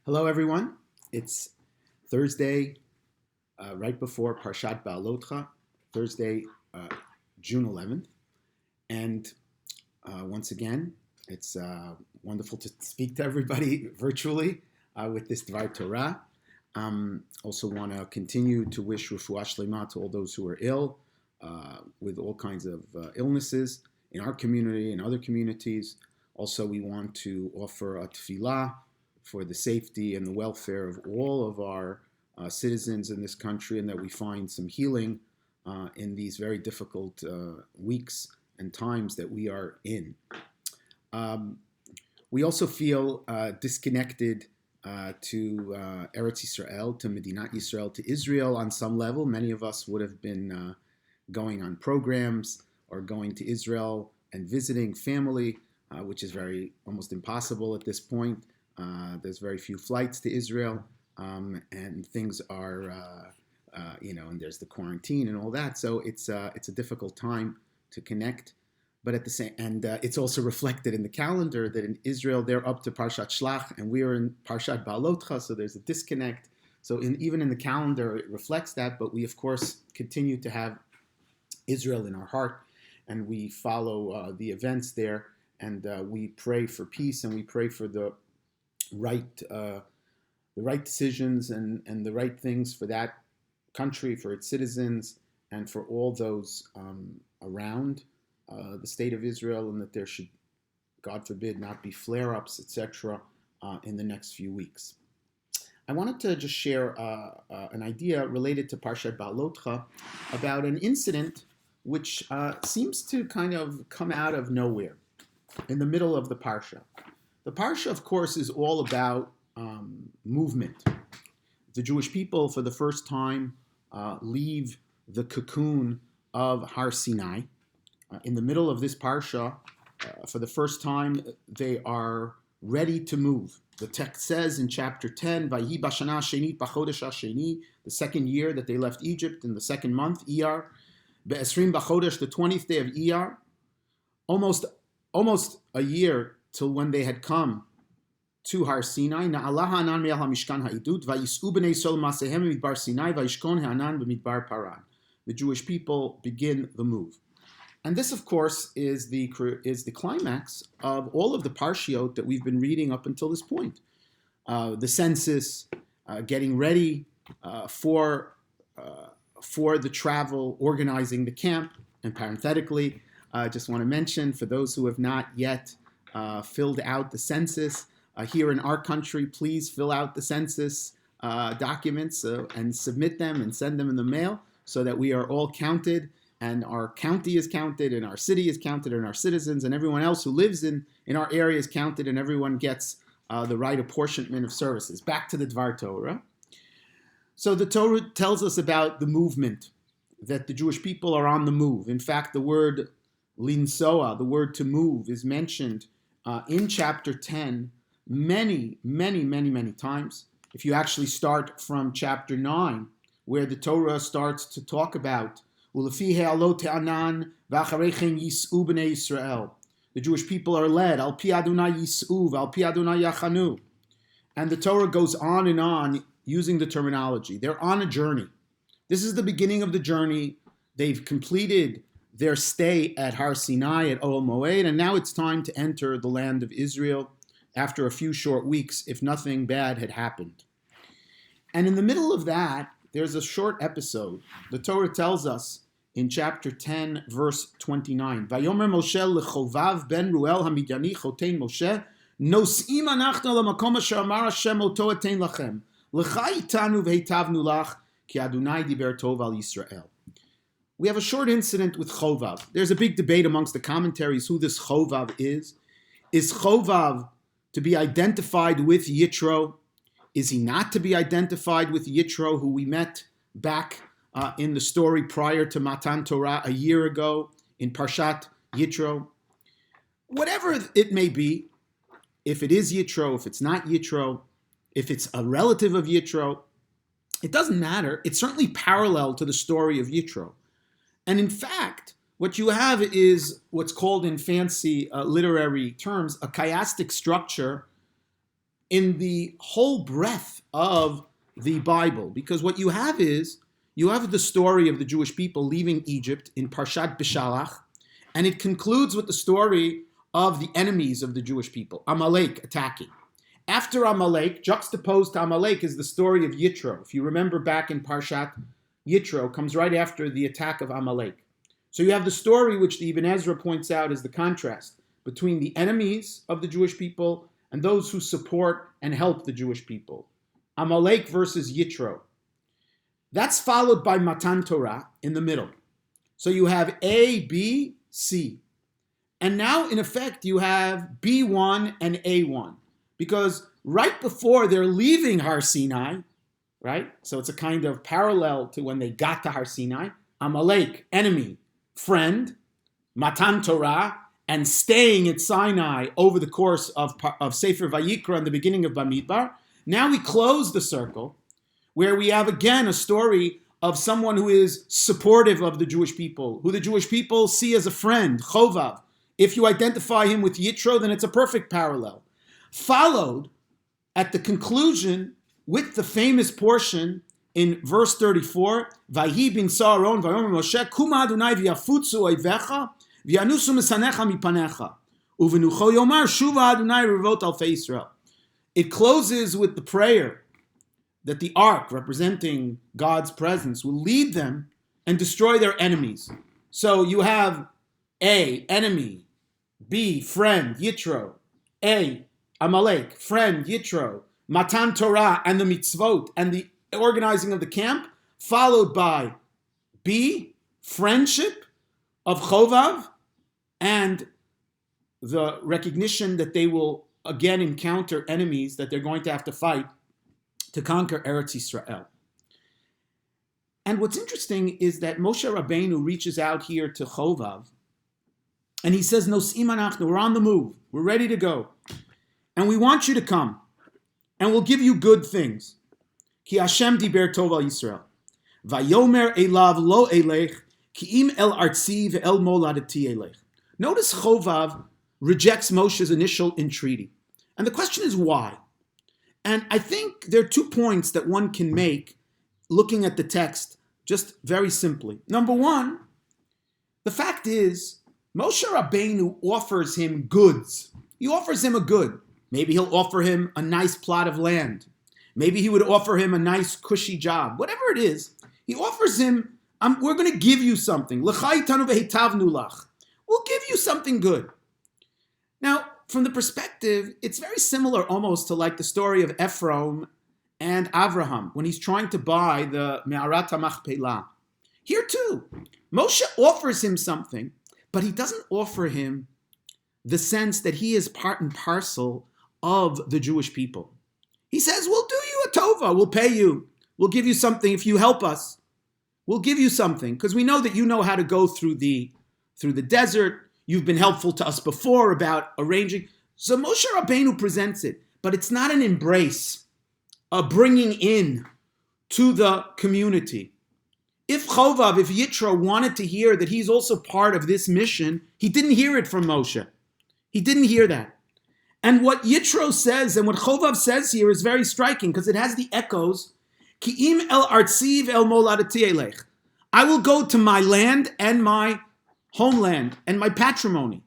Hello, everyone. It's Thursday, right before Parshat Behalotcha, Thursday, June 11th. And once again, it's wonderful to speak to everybody virtually with this Dvar Torah. Also want to continue to wish Refuah Shlema to all those who are ill with all kinds of illnesses in our community and other communities. Also, we want to offer a tefillah for the safety and the welfare of all of our citizens in this country, and that we find some healing in these very difficult weeks and times that we are in. We also feel disconnected to Eretz Yisrael, to Medinat Yisrael, to Israel on some level. Many of us would have been going on programs or going to Israel and visiting family, which is almost impossible at this point. There's very few flights to Israel, and things are, and there's the quarantine and all that. So it's a difficult time to connect. But at the same, and it's also reflected in the calendar that in Israel they're up to Parshat Shlach, and we are in Parshat Behalotcha. So there's a disconnect. So even in the calendar it reflects that. But we of course continue to have Israel in our heart, and we follow the events there, and we pray for peace, and we pray for the right decisions and the right things for that country, for its citizens, and for all those around the state of Israel, and that there should, God forbid, not be flare-ups, etc., in the next few weeks. I wanted to just share an idea related to Parshat Behalotcha about an incident which seems to kind of come out of nowhere in the middle of the Parsha. The Parsha, of course, is all about movement. The Jewish people, for the first time, leave the cocoon of Har Sinai. In the middle of this Parsha, for the first time, they are ready to move. The text says in chapter 10, Vayhi b'shana hashenit b'chodesh hasheni, the second year that they left Egypt, in the second month, Iyar, be'esrim b'chodesh, the 20th day of Iyar, almost a year till when they had come to Har Sinai. Na'alah ha'anan me'al ha'mishkan ha'idut, vayis'u b'nei Yisrael ma'asehem b'midbar Sinai, vayishkon ha'anan b'midbar Paran. The Jewish people begin the move. And this, of course, is the climax of all of the parshiot that we've been reading up until this point. The census, getting ready for the travel, organizing the camp. And parenthetically, I just want to mention, for those who have not yet filled out the census, here in our country, please fill out the census documents and submit them and send them in the mail so that we are all counted, and our county is counted, and our city is counted, and our citizens and everyone else who lives in our area is counted, and everyone gets the right apportionment of services. Back to the Dvar Torah. So the Torah tells us about the movement, that the Jewish people are on the move. In fact, the word linsoa, the word to move, is mentioned in chapter 10 many times. If you actually start from chapter 9, where the Torah starts to talk about the Jewish people are led, al pi Adonai yis'u, al pi Adonai yachanu. And the Torah goes on using the terminology. They're on a journey. This is the beginning of the journey. They've completed their stay at Har Sinai, at Ohel Moed, and now it's time to enter the land of Israel after a few short weeks, if nothing bad had happened. And in the middle of that, there's a short episode. The Torah tells us in chapter 10, verse 29, Vayomer Moshe lechovav ben Ruel hamidyani chotein Moshe, nos'im anachnu lamakom asher amar Hashem oto etein lachem, lecha itanu v'heitavnu lach, ki Adonai diber tov al Yisrael. We have a short incident with Chovav. There's a big debate amongst the commentaries who this Chovav is. Is Chovav to be identified with Yitro? Is he not to be identified with Yitro, who we met back in the story prior to Matan Torah a year ago in Parshat Yitro? Whatever it may be, if it is Yitro, if it's not Yitro, if it's a relative of Yitro, it doesn't matter. It's certainly parallel to the story of Yitro. And in fact, what you have is what's called in fancy literary terms a chiastic structure in the whole breadth of the Bible, because what you have is, you have the story of the Jewish people leaving Egypt in Parshat Beshalach, and it concludes with the story of the enemies of the Jewish people, Amalek attacking. After Amalek, juxtaposed to Amalek is the story of Yitro. If you remember back in Parshat, Yitro comes right after the attack of Amalek. So you have the story which the Ibn Ezra points out is the contrast between the enemies of the Jewish people and those who support and help the Jewish people. Amalek versus Yitro. That's followed by Matan Torah in the middle. So you have A, B, C. And now, in effect, you have B1 and A1. Because right before they're leaving Har Sinai, right? So it's a kind of parallel to when they got to Har Sinai. Amalek, enemy, friend, Matan Torah, and staying at Sinai over the course of Sefer Vayikra and the beginning of Bamidbar. Now we close the circle, where we have again a story of someone who is supportive of the Jewish people, who the Jewish people see as a friend, Chovav. If you identify him with Yitro, then it's a perfect parallel. Followed at the conclusion with the famous portion in verse 34, Vayhi bin Sa'aron vayomer Moshe, Kuma Adonai v'yafutzu oivecha v'yanusu mesanecha mipanecha uvenucho yomar shuva Adonai revot alfei Yisrael. It closes with the prayer that the ark, representing God's presence, will lead them and destroy their enemies. So you have A, enemy, B, friend, Yitro, A, Amalek, friend, Yitro, Matan Torah, and the mitzvot, and the organizing of the camp, followed by B, friendship of Chovav, and the recognition that they will again encounter enemies that they're going to have to fight to conquer Eretz Yisrael. And what's interesting is that Moshe Rabbeinu reaches out here to Chovav, and he says, Nos'im anachnu, we're on the move, we're ready to go, and we want you to come, and we'll give you good things. Ki Hashem diber tov al Yisrael. Vayomer elav lo elech, ki im el artzi ve'el moladati elech. Notice Chovav rejects Moshe's initial entreaty. And the question is why? And I think there are 2 points that one can make looking at the text just very simply. Number one, the fact is, Moshe Rabbeinu offers him goods. He offers him a good. Maybe he'll offer him a nice plot of land. Maybe he would offer him a nice cushy job. Whatever it is, he offers him, we're going to give you something. L'chai tanu v'heitavnu lach. We'll give you something good. Now, from the perspective, it's very similar almost to like the story of Ephraim and Avraham when he's trying to buy the Me'arat HaMachpelah. Here too, Moshe offers him something, but he doesn't offer him the sense that he is part and parcel of the Jewish people. He says, we'll do you a tova, we'll pay you, we'll give you something if you help us. We'll give you something, because we know that you know how to go through the desert. You've been helpful to us before about arranging. So Moshe Rabbeinu presents it, but it's not an embrace, a bringing in to the community. If Chovav, if Yitro wanted to hear that he's also part of this mission, he didn't hear it from Moshe. He didn't hear that. And what Yitro says and what Chovav says here is very striking because it has the echoes. Ki'im el artziv el moladati elech. I will go to my land and my homeland and my patrimony.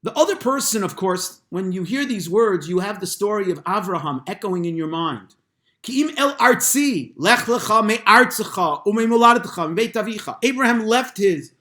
The other person, of course, when you hear these words, you have the story of Avraham echoing in your mind. Ki'im el artzi, lech lecha me artzecha, ume moladetecha, me tavicha. Abraham left his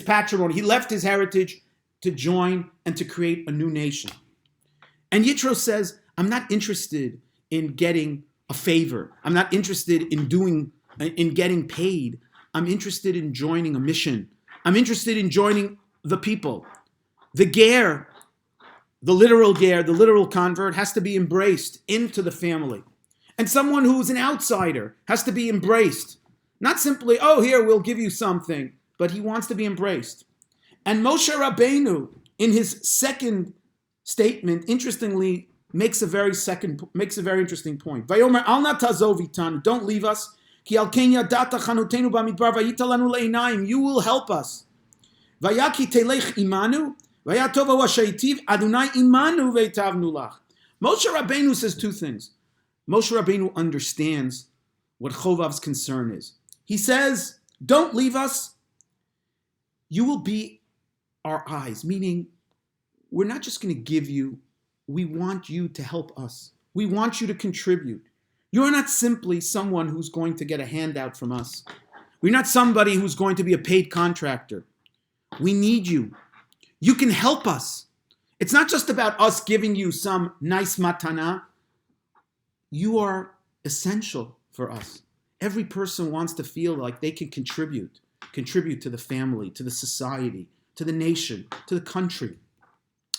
patrimony, he left his heritage to join and to create a new nation. And Yitro says, I'm not interested in getting a favor. I'm not interested in getting paid. I'm interested in joining a mission. I'm interested in joining the people. The ger, the literal convert, has to be embraced into the family. And someone who's an outsider has to be embraced. Not simply, oh, here, we'll give you something, but he wants to be embraced. And Moshe Rabbeinu, in his second statement, interestingly, makes a very interesting point. Vayomer al na tazov itanu, don't leave us. Ki al ken yadata chanutenu bamidbar vayita lanu le'einayim, you will help us. Vayaki telech imanu, vayatova washaitiv Adonai imanu veitavnu lach. Moshe Rabbeinu says two things. Moshe Rabbeinu understands what Chovav's concern is. He says, don't leave us. You will be our eyes, meaning we're not just going to give you, we want you to help us. We want you to contribute. You're not simply someone who's going to get a handout from us. We're not somebody who's going to be a paid contractor. We need you. You can help us. It's not just about us giving you some nice matana. You are essential for us. Every person wants to feel like they can contribute to the family, to the society, to the nation, to the country.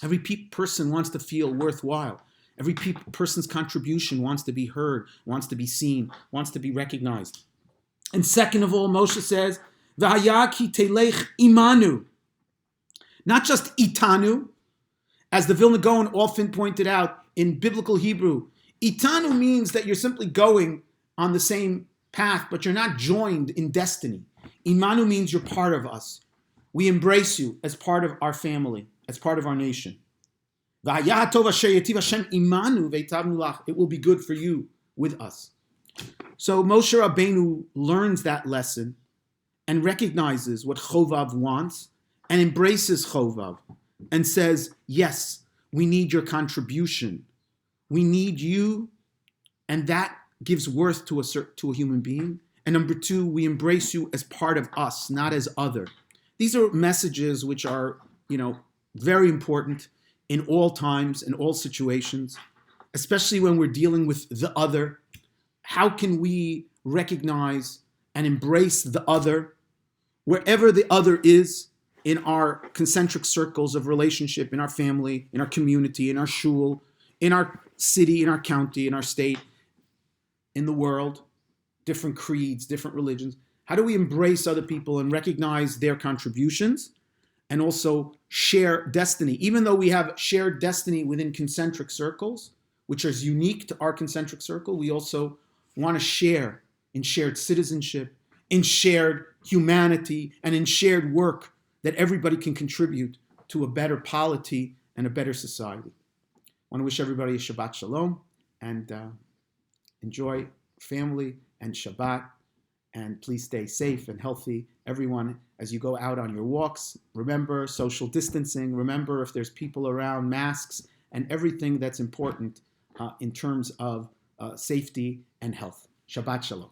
Every person wants to feel worthwhile. Every person's contribution wants to be heard, wants to be seen, wants to be recognized. And second of all, Moshe says, "V'haya ki telech imanu." Not just itanu, as the Vilna Gaon often pointed out in biblical Hebrew. Itanu means that you're simply going on the same path, but you're not joined in destiny. Imanu means you're part of us. We embrace you as part of our family, as part of our nation. It will be good for you with us. So Moshe Rabbeinu learns that lesson and recognizes what Chovav wants and embraces Chovav and says, yes, we need your contribution. We need you, and that gives worth to a human being. And number two, we embrace you as part of us, not as other. These are messages which are, very important in all times, in all situations, especially when we're dealing with the other. How can we recognize and embrace the other wherever the other is in our concentric circles of relationship, in our family, in our community, in our shul, in our city, in our county, in our state, in the world, different creeds, different religions. How do we embrace other people and recognize their contributions and also share destiny? Even though we have shared destiny within concentric circles, which is unique to our concentric circle, we also want to share in shared citizenship, in shared humanity, and in shared work that everybody can contribute to a better polity and a better society. I want to wish everybody a Shabbat Shalom and enjoy family and Shabbat. And please stay safe and healthy, everyone, as you go out on your walks. Remember social distancing. Remember, if there's people around, masks and everything that's important in terms of safety and health. Shabbat Shalom.